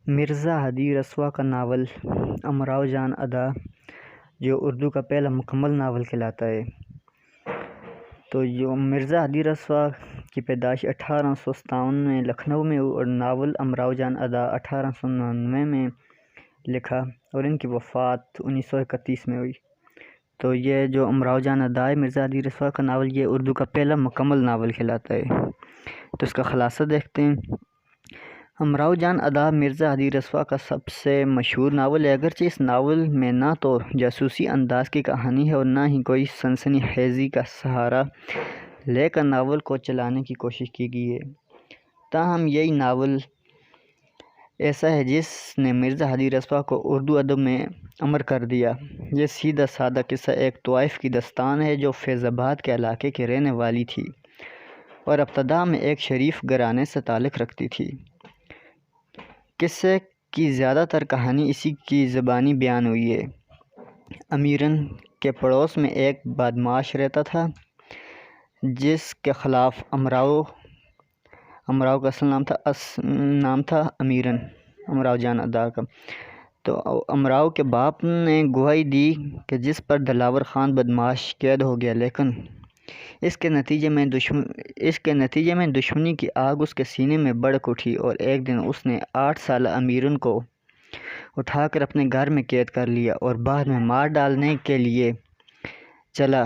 مرزا ہادی رسوا کا ناول امراؤ جان ادا، جو اردو کا پہلا مکمل ناول کہلاتا ہے۔ تو جو مرزا ہادی رسوا کی پیدائش 1857 میں لکھنؤ میں ہوئی اور ناول امراؤ جان ادا 1899 میں لکھا اور ان کی وفات 1931 میں ہوئی۔ تو یہ جو امراؤ جان ادا ہے مرزا ہادی رسوا کا ناول، یہ اردو کا پہلا مکمل ناول کہلاتا ہے۔ تو اس کا خلاصہ دیکھتے ہیں۔ امراؤ جان ادا مرزا ہادی رسوا کا سب سے مشہور ناول ہے، اگرچہ اس ناول میں نہ تو جاسوسی انداز کی کہانی ہے اور نہ ہی کوئی سنسنی خیزی کا سہارا لے کر ناول کو چلانے کی کوشش کی گئی ہے۔ تاہم یہی ناول ایسا ہے جس نے مرزا ہادی رسوا کو اردو ادب میں امر کر دیا۔ یہ سیدھا سادہ قصہ ایک طوائف کی داستان ہے جو فیض آباد کے علاقے کی رہنے والی تھی اور ابتدا میں ایک شریف گھرانے سے تعلق رکھتی تھی۔ قصے کی زیادہ تر کہانی اسی کی زبانی بیان ہوئی ہے۔ امیرن کے پڑوس میں ایک بدمعاش رہتا تھا جس کے خلاف امراؤ کا اصل نام تھا امیرن، امراؤ جان ادا کا۔ تو امراؤ کے باپ نے گواہی دی کہ جس پر دلاور خان بدمعاش قید ہو گیا، لیکن اس کے نتیجے میں دشمنی کی آگ اس کے سینے میں بھڑک اٹھی اور ایک دن اس نے 8 سالہ امیرن کو اٹھا کر اپنے گھر میں قید کر لیا اور بعد میں مار ڈالنے کے لیے چلا،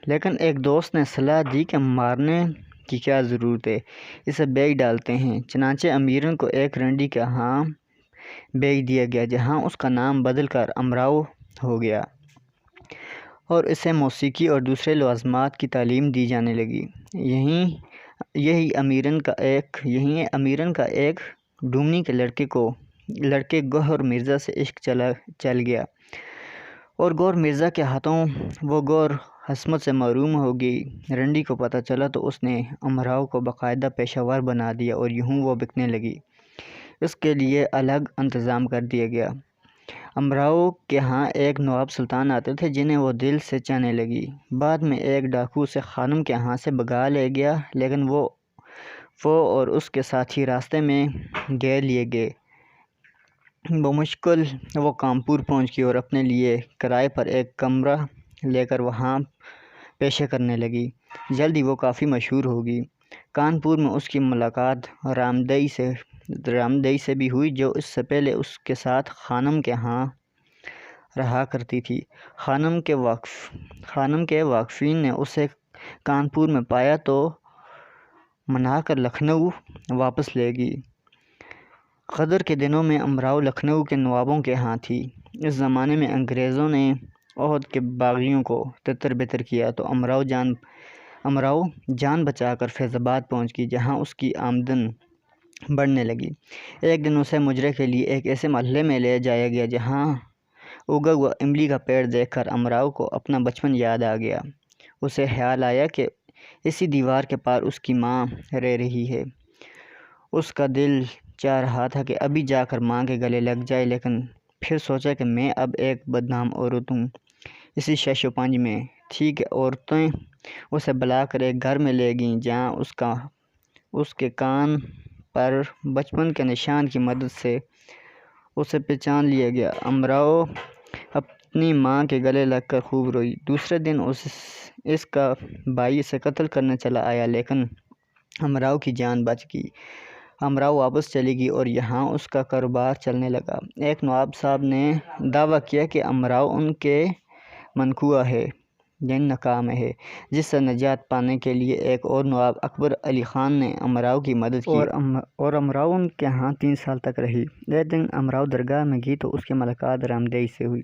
لیکن ایک دوست نے صلاح دی کہ مارنے کی کیا ضرورت ہے، اسے بیچ ڈالتے ہیں۔ چنانچہ امیرن کو ایک رنڈی کے ہاں بیچ دیا گیا، جہاں اس کا نام بدل کر امراؤ ہو گیا اور اسے موسیقی اور دوسرے لوازمات کی تعلیم دی جانے لگی۔ یہی امیرن کا ایک ڈومنی کے لڑکے گوہر مرزا سے عشق چل گیا اور گوہر مرزا کے ہاتھوں وہ گور عصمت سے محروم ہو گئی۔ رنڈی کو پتہ چلا تو اس نے امراؤ کو باقاعدہ پیشہ ور بنا دیا اور یوں وہ بکنے لگی۔ اس کے لیے الگ انتظام کر دیا گیا۔ امراؤ کے ہاں ایک نواب سلطان آتے تھے جنہیں وہ دل سے چاہنے لگی۔ بعد میں ایک ڈاکو اسے خانم کے ہاں سے بھگا لے گیا، لیکن وہ اور اس کے ساتھی راستے میں گھیر لیے گئے۔ بمشکل وہ کانپور پہنچ گئی اور اپنے لیے کرائے پر ایک کمرہ لے کر وہاں پیشے کرنے لگی۔ جلد ہی وہ کافی مشہور ہو گئی۔ کانپور میں اس کی ملاقات رامدئی سے بھی ہوئی، جو اس سے پہلے اس کے ساتھ خانم کے ہاں رہا کرتی تھی۔ خانم کے واقفین نے اسے کانپور میں پایا تو منا کر لکھنؤ واپس لے گئی۔ غدر کے دنوں میں امراؤ لکھنؤ کے نوابوں کے ہاں تھی۔ اس زمانے میں انگریزوں نے اودھ کے باغیوں کو تتر بتر کیا تو امراؤ جان بچا کر فیض آباد پہنچ گئی، جہاں اس کی آمدن بڑھنے لگی۔ ایک دن اسے مجرے کے لیے ایک ایسے محلے میں لے جایا گیا جہاں اگا ہوا املی کا پیڑ دیکھ کر امراؤ کو اپنا بچپن یاد آ گیا۔ اسے خیال آیا کہ اسی دیوار کے پار اس کی ماں رہ رہی ہے۔ اس کا دل چاہ رہا تھا کہ ابھی جا کر ماں کے گلے لگ جائے، لیکن پھر سوچا کہ میں اب ایک بدنام عورت ہوں۔ اسی شش و پنج میں تھی کہ عورتیں اسے بلا کر ایک گھر میں لے گئیں، جہاں اس کے کان پر بچپن کے نشان کی مدد سے اسے پہچان لیا گیا۔ امراؤ اپنی ماں کے گلے لگ کر خوب روئی۔ دوسرے دن اس کا بھائی اسے قتل کرنے چلا آیا، لیکن امراؤ کی جان بچ گئی۔ امراؤ واپس چلی گئی اور یہاں اس کا کاروبار چلنے لگا۔ ایک نواب صاحب نے دعویٰ کیا کہ امراؤ ان کے منقوع ہے، یعنی ناکام ہے، جس سے نجات پانے کے لیے ایک اور نواب اکبر علی خان نے امراؤ کی مدد کی اور امراؤ ان کے ہاں 3 سال تک رہی۔ ایک دن امراؤ درگاہ میں گئی تو اس کی ملاقات رامدئی سے ہوئی۔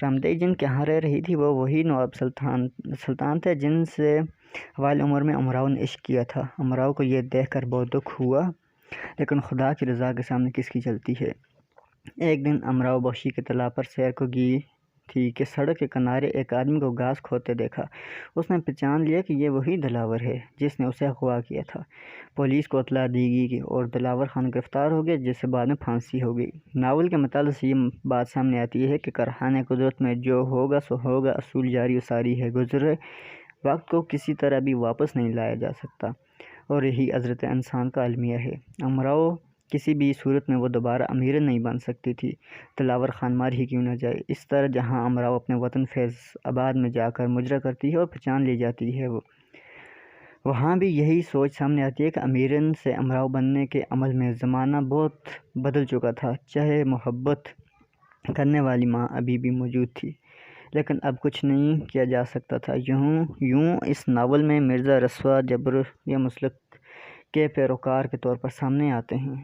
رامدئی جن کے ہاں رہ رہی تھی وہ وہی نواب سلطان تھے جن سے اوائل عمر میں امراؤ نے عشق کیا تھا۔ امراؤ کو یہ دیکھ کر بہت دکھ ہوا، لیکن خدا کی رضا کے سامنے کس کی چلتی ہے۔ ایک دن امراؤ بخشی کے تالاب پر سیر کو گئی تھی کہ سڑک کے کنارے ایک آدمی کو گھاس کھودتے دیکھا۔ اس نے پہچان لیا کہ یہ وہی دلاور ہے جس نے اسے اغوا کیا تھا۔ پولیس کو اطلاع دی گئی اور دلاور خان گرفتار ہو گیا، جس سے بعد میں پھانسی ہو گئی۔ ناول کے مطالعے سے یہ بات سامنے آتی ہے کہ کارخانے قدرت میں جو ہوگا سو ہوگا اصول جاری و ساری ہے، گزرے وقت کو کسی طرح بھی واپس نہیں لایا جا سکتا، اور یہی حضرت انسان کا المیہ ہے۔ امراؤ کسی بھی صورت میں وہ دوبارہ امیر نہیں بن سکتی تھی، دلاور خان مار ہی کیوں نہ جائے۔ اس طرح جہاں امراؤ اپنے وطن فیض آباد میں جا کر مجرا کرتی ہے اور پہچان لی جاتی ہے، وہاں بھی یہی سوچ سامنے آتی ہے کہ امیرن سے امراؤ بننے کے عمل میں زمانہ بہت بدل چکا تھا، چاہے محبت کرنے والی ماں ابھی بھی موجود تھی، لیکن اب کچھ نہیں کیا جا سکتا تھا۔ یوں اس ناول میں مرزا رسوا جبر یا مسلک کے پیروکار کے طور پر سامنے آتے ہیں۔